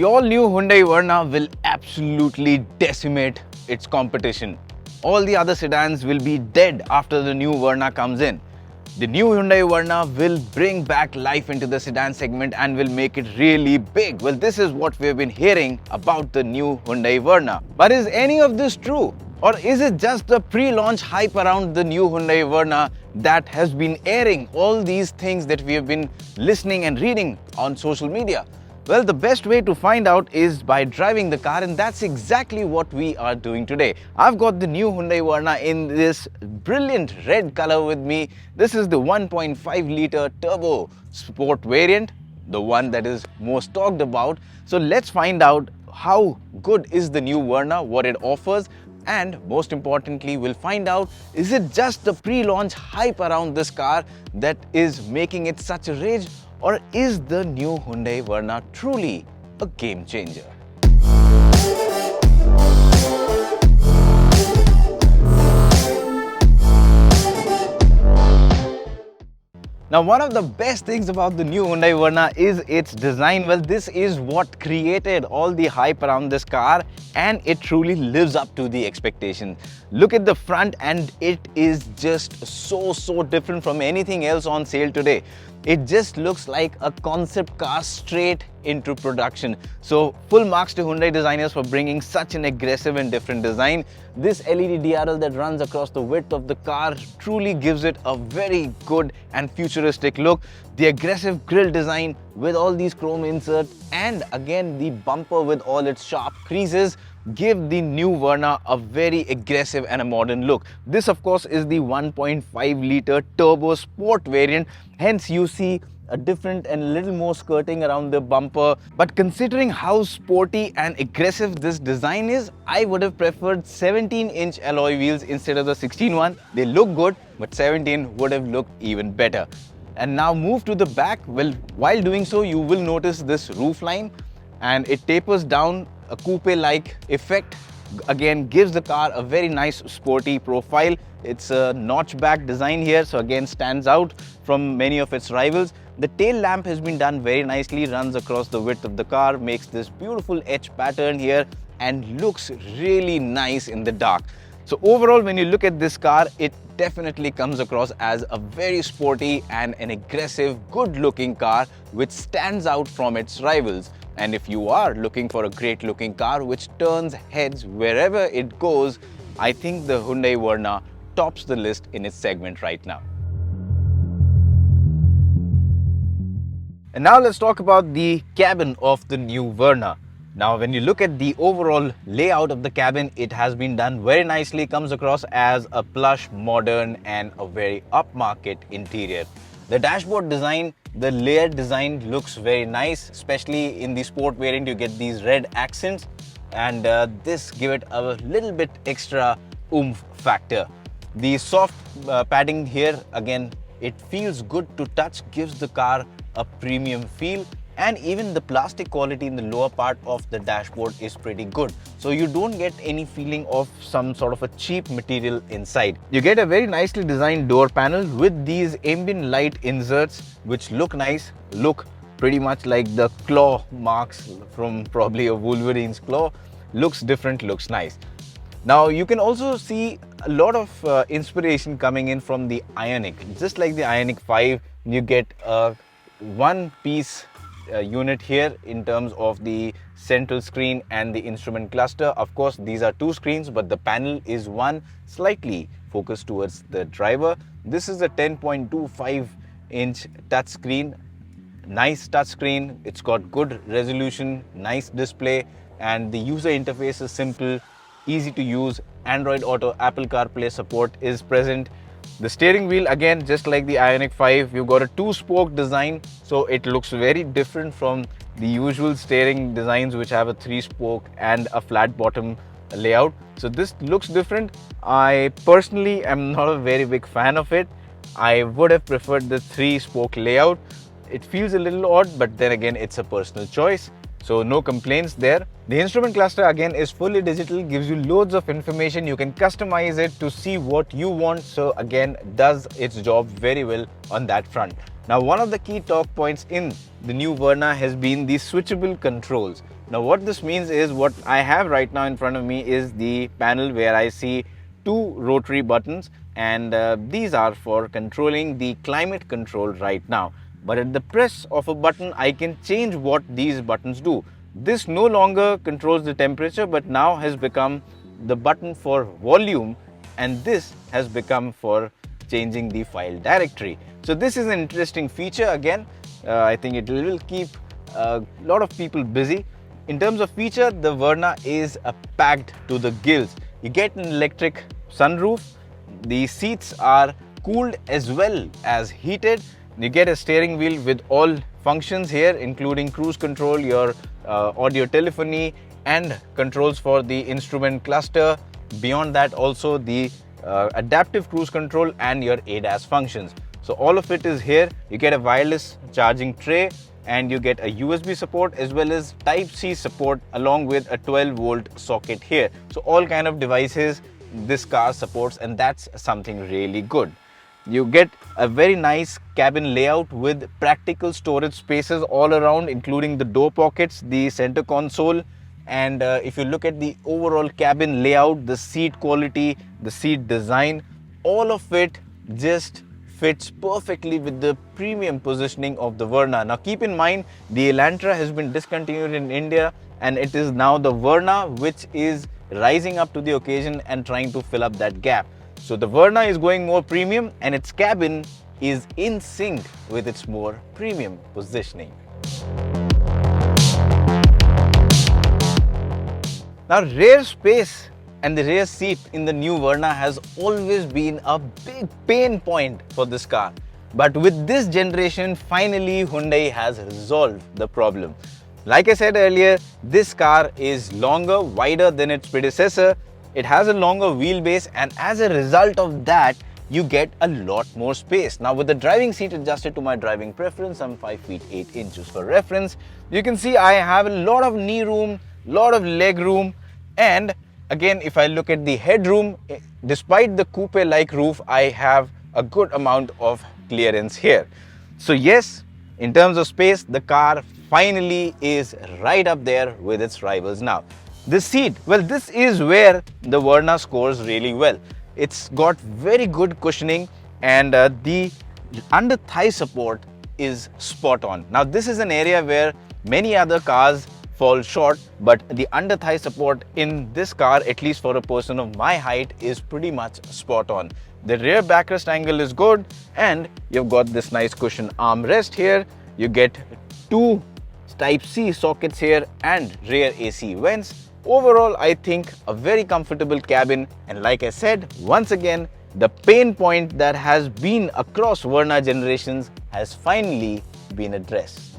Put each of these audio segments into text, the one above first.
The all-new Hyundai Verna will absolutely decimate its competition. All the other sedans will be dead after the new Verna comes in. The new Hyundai Verna will bring back life into the sedan segment and will make it really big. Well, this is what we've been hearing about the new Hyundai Verna. But is any of this true? Or is it just the pre-launch hype around the new Hyundai Verna that has been airing all these things that we have been listening and reading on social media? Well, the best way to find out is by driving the car, and that's exactly what we are doing today. I've got the new Hyundai Verna in this brilliant red color with me. This is the 1.5 liter turbo sport variant, the one that is most talked about. So let's find out how good is the new Verna, what it offers, and most importantly, we'll find out, is it just the pre-launch hype around this car that is making it such a rage? Or is the new Hyundai Verna truly a game changer? Now, one of the best things about the new Hyundai Verna is its design. Well, this is what created all the hype around this car, and it truly lives up to the expectation. Look at the front, and it is just so different from anything else on sale today. It just looks like a concept car straight into production. So full marks to Hyundai designers for bringing such an aggressive and different design. This LED DRL that runs across the width of the car truly gives it a very good and futuristic look. The aggressive grille design with all these chrome inserts, and again the bumper with all its sharp creases, give the new Verna a very aggressive and a modern look. This of course is the 1.5 liter turbo sport variant, hence you see a different and a little more skirting around the bumper. But considering how sporty and aggressive this design is, I would have preferred 17-inch alloy wheels instead of the 16 one. They look good, but 17 would have looked even better. And now move to the back. Well, while doing so, you will notice this roof line, and it tapers down. A coupe-like effect again gives the car a very nice sporty profile. It's a notchback design here, so again stands out from many of its rivals. The tail lamp has been done very nicely, runs across the width of the car, makes this beautiful edge pattern here and looks really nice in the dark. So overall, when you look at this car, it definitely comes across as a very sporty and an aggressive, good-looking car which stands out from its rivals. And if you are looking for a great-looking car which turns heads wherever it goes, I think the Hyundai Verna tops the list in its segment right now. And now let's talk about the cabin of the new Verna. Now, when you look at the overall layout of the cabin, it has been done very nicely, comes across as a plush, modern and a very upmarket interior. The dashboard design, the layered design looks very nice, especially in the sport variant. You get these red accents, and this give it a little bit extra oomph factor. The soft padding here, again, it feels good to touch, gives the car a premium feel. And even the plastic quality in the lower part of the dashboard is pretty good. So you don't get any feeling of some sort of a cheap material inside. You get a very nicely designed door panel with these ambient light inserts which look nice, look pretty much like the claw marks from probably a Wolverine's claw. Looks different, looks nice. Now you can also see a lot of inspiration coming in from the Ioniq. Just like the Ioniq 5, you get a one-piece unit here in terms of the central screen and the instrument cluster. Of course, these are two screens, but the panel is one, slightly focused towards the driver. This is a 10.25-inch touchscreen. Nice touchscreen. It's got good resolution, nice display, and the user interface is simple, easy to use. Android Auto, Apple CarPlay support is present. The steering wheel, again, just like the Ioniq 5, you've got a two-spoke design, so it looks very different from the usual steering designs which have a three-spoke and a flat bottom layout. So this looks different. I personally am not a very big fan of it. I would have preferred the three-spoke layout. It feels a little odd, but then again, it's a personal choice. So no complaints there. The instrument cluster again is fully digital, gives you loads of information. You can customize it to see what you want. So again, does its job very well on that front. Now, one of the key talk points in the new Verna has been the switchable controls. Now what this means is, what I have right now in front of me is the panel where I see two rotary buttons, and these are for controlling the climate control right now. But at the press of a button, I can change what these buttons do. This no longer controls the temperature, but now has become the button for volume, and this has become for changing the file directory. So this is an interesting feature. Again, I think it will keep a lot of people busy. In terms of feature, the Verna is packed to the gills. You get an electric sunroof. The seats are cooled as well as heated. You get a steering wheel with all functions here, including cruise control, your audio telephony, and controls for the instrument cluster. Beyond that, also the adaptive cruise control and your ADAS functions. So all of it is here. You get a wireless charging tray, and you get a USB support as well as Type-C support, along with a 12-volt socket here. So all kind of devices this car supports, and that's something really good. You get a very nice cabin layout with practical storage spaces all around, including the door pockets, the center console. And if you look at the overall cabin layout, the seat quality, the seat design, all of it just fits perfectly with the premium positioning of the Verna. Now keep in mind, the Elantra has been discontinued in India, and it is now the Verna which is rising up to the occasion and trying to fill up that gap. So the Verna is going more premium, and its cabin is in sync with its more premium positioning. Now, rear space and the rear seat in the new Verna has always been a big pain point for this car. But with this generation, finally Hyundai has resolved the problem. Like I said earlier, this car is longer, wider than its predecessor. It has a longer wheelbase, and as a result of that, you get a lot more space. Now with the driving seat adjusted to my driving preference, I'm 5 feet 8 inches for reference. You can see I have a lot of knee room, lot of leg room, and again, if I look at the headroom, despite the coupe-like roof, I have a good amount of clearance here. So yes, in terms of space, the car finally is right up there with its rivals now. The seat, well, this is where the Verna scores really well. It's got very good cushioning, and the under thigh support is spot on. Now this is an area where many other cars fall short, but the under thigh support in this car, at least for a person of my height, is pretty much spot on. The rear backrest angle is good, and you've got this nice cushion armrest here. You get two Type-C sockets here and rear AC vents. Overall, I think a very comfortable cabin, and like I said, once again, the pain point that has been across Verna generations has finally been addressed.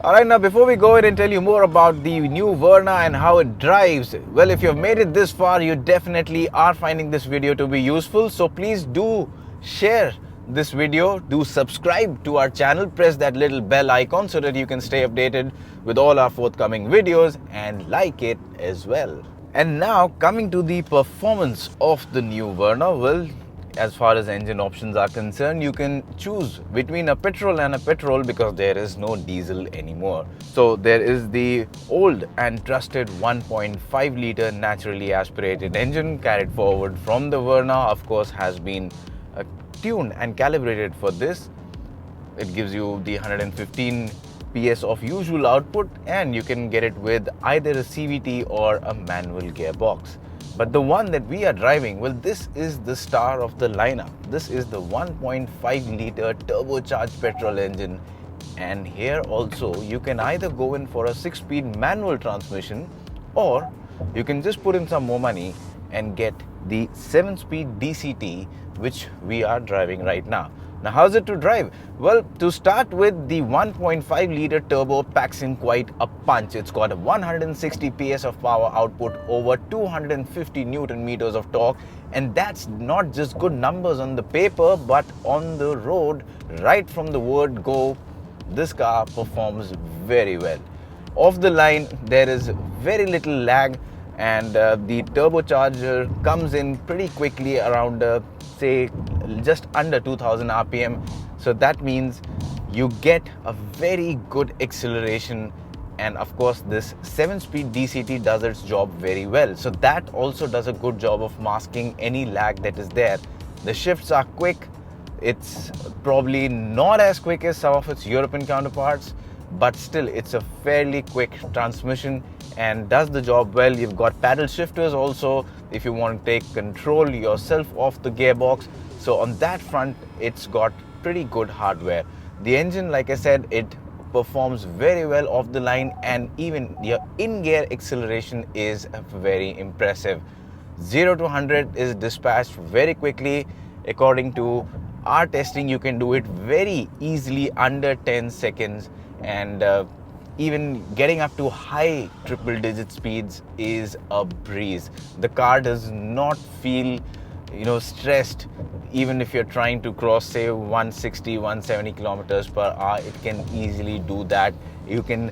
Alright, now before we go ahead and tell you more about the new Verna and how it drives, well, if you've made it this far, you definitely are finding this video to be useful. So please do share this video, do subscribe to our channel, press that little bell icon so that you can stay updated with all our forthcoming videos, and like it as well. And now coming to the performance of the new Verna, well, as far as engine options are concerned, you can choose between a petrol and a petrol because there is no diesel anymore. So there is the old and trusted 1.5 litre naturally aspirated engine carried forward from the Verna. Of course, has been tuned and calibrated for this. It gives you the 115 PS of usual output, and you can get it with either a CVT or a manual gearbox. But the one that we are driving, well, this is the star of the lineup. This is the 1.5 litre turbocharged petrol engine, and here also you can either go in for a 6-speed manual transmission, or you can just put in some more money and get the 7-speed DCT, which we are driving right now. Now, how's it to drive? Well, to start with, the 1.5 litre turbo packs in quite a punch. It's got a 160 PS of power output, over 250 Newton meters of torque, and that's not just good numbers on the paper, but on the road, right from the word go, this car performs very well. Off the line, there is very little lag, and the turbocharger comes in pretty quickly around say just under 2000 RPM. So that means you get a very good acceleration, and of course this 7-speed DCT does its job very well. So that also does a good job of masking any lag that is there. The shifts are quick. It's probably not as quick as some of its European counterparts, but still it's a fairly quick transmission and does the job well. You've got paddle shifters also if you want to take control yourself of the gearbox. So on that front, it's got pretty good hardware. The engine, like I said, it performs very well off the line, and even your in-gear acceleration is very impressive. 0 to 100 is dispatched very quickly. According to our testing, you can do it very easily under 10 seconds, and even getting up to high triple digit speeds is a breeze. The car does not feel stressed. Even if you're trying to cross, say, 160 170 kilometers per hour, it can easily do that. You can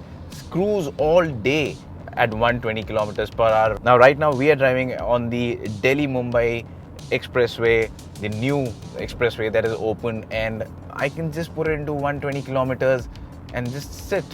cruise all day at 120 kilometers per hour. Now right now we are driving on the Delhi Mumbai expressway, the new expressway that is open, and I can just put it into 120 kilometers and just sit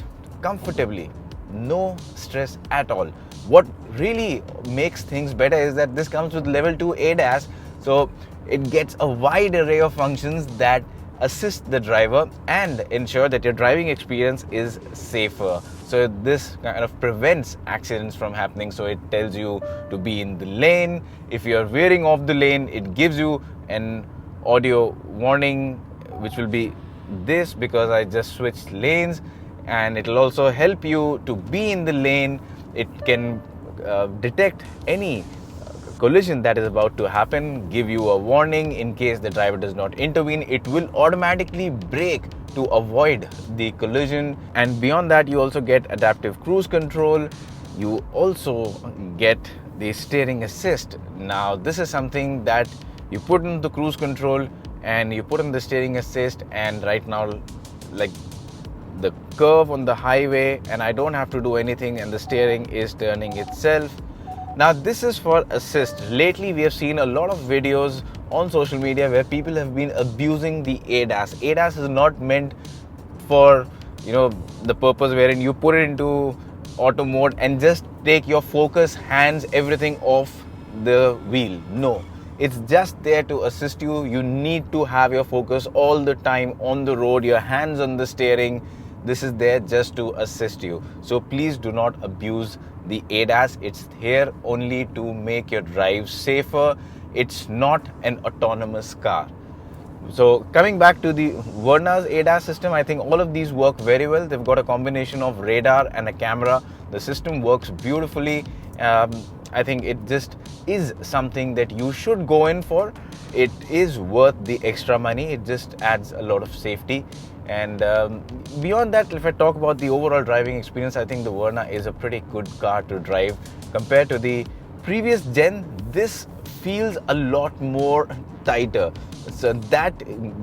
comfortably, no stress at all. What really makes things better is that this comes with level 2 ADAS, so it gets a wide array of functions that assist the driver and ensure that your driving experience is safer. So this kind of prevents accidents from happening. So it tells you to be in the lane. If you're veering off the lane, it gives you an audio warning, which will be this, because I just switched lanes, and it will also help you to be in the lane. It can detect any collision that is about to happen, give you a warning in case the driver does not intervene. It will automatically brake to avoid the collision, and beyond that you also get adaptive cruise control. You also get the steering assist. Now this is something that you put in the cruise control and you put in the steering assist, and right now, like, the curve on the highway, and I don't have to do anything, and the steering is turning itself. Now this is for assist. Lately we have seen a lot of videos on social media where people have been abusing the ADAS. ADAS is not meant for the purpose wherein you put it into auto mode and just take your focus, hands, everything off the wheel. No, it's just there to assist you. You need to have your focus all the time on the road, your hands on the steering. This is there just to assist you. So please do not abuse the ADAS. It's here only to make your drive safer. It's not an autonomous car. So coming back to the Verna's ADAS system, I think all of these work very well. They've got a combination of radar and a camera. The system works beautifully. I think it just is something that you should go in for. It is worth the extra money. It just adds a lot of safety. And beyond that, if I talk about the overall driving experience, I think the Verna is a pretty good car to drive. Compared to the previous gen, this feels a lot more tighter. So that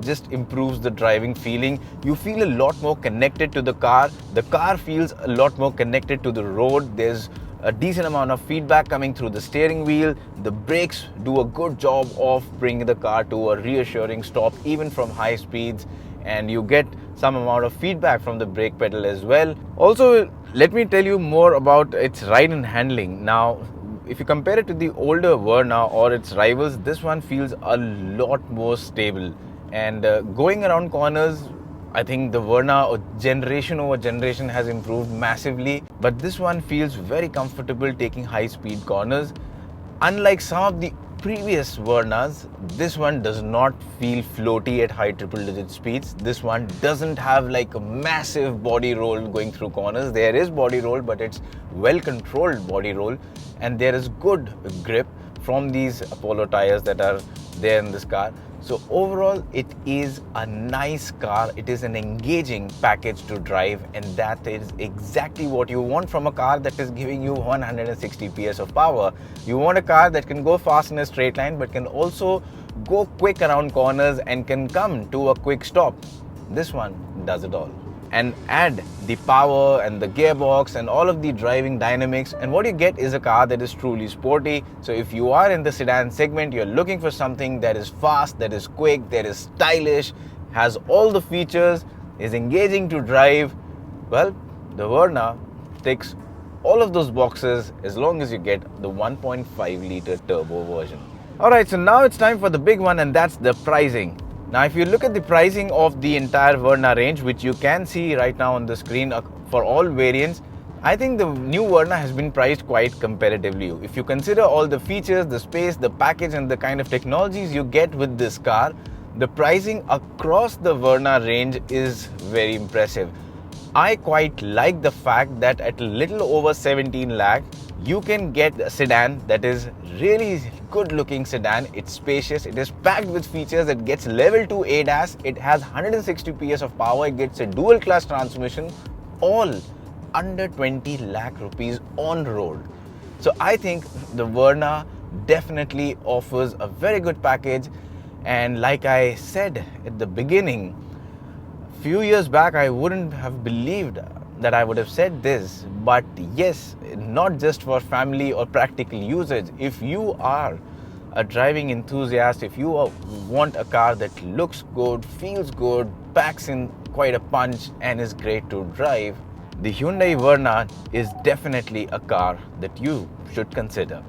just improves the driving feeling. You feel a lot more connected to the car. The car feels a lot more connected to the road. There's a decent amount of feedback coming through the steering wheel. The brakes do a good job of bringing the car to a reassuring stop, even from high speeds. And you get some amount of feedback from the brake pedal as well. Also, let me tell you more about its ride and handling. Now, if you compare it to the older Verna or its rivals, this one feels a lot more stable. And going around corners, I think the Verna generation over generation has improved massively. But this one feels very comfortable taking high-speed corners. Unlike some of the previous Vernas, this one does not feel floaty at high triple-digit speeds. This one doesn't have like a massive body roll going through corners. There is body roll, but it's well-controlled body roll, and there is good grip from these Apollo tires that are there in this car. So overall, it is a nice car. It is an engaging package to drive, and that is exactly what you want from a car that is giving you 160 PS of power. You want a car that can go fast in a straight line, but can also go quick around corners and can come to a quick stop. This one does it all. And add the power and the gearbox and all of the driving dynamics, and what you get is a car that is truly sporty. So if you are in the sedan segment, you're looking for something that is fast, that is quick, that is stylish, has all the features, is engaging to drive, well, the Verna ticks all of those boxes as long as you get the 1.5 litre turbo version. Alright, so now it's time for the big one, and that's the pricing. Now if you look at the pricing of the entire Verna range, which you can see right now on the screen for all variants, I think the new Verna has been priced quite competitively. If you consider all the features, the space, the package and the kind of technologies you get with this car, the pricing across the Verna range is very impressive. I quite like the fact that at a little over 17 lakh, you can get a sedan that is really good looking sedan. It's spacious, it is packed with features, it gets level 2 ADAS, it has 160 PS of power, it gets a dual clutch transmission, all under 20 lakh rupees on road. So I think the Verna definitely offers a very good package, and like I said at the beginning, few years back I wouldn't have believed that I would have said this, but yes, not just for family or practical usage. If you are a driving enthusiast, if you want a car that looks good, feels good, packs in quite a punch and is great to drive, the Hyundai Verna is definitely a car that you should consider.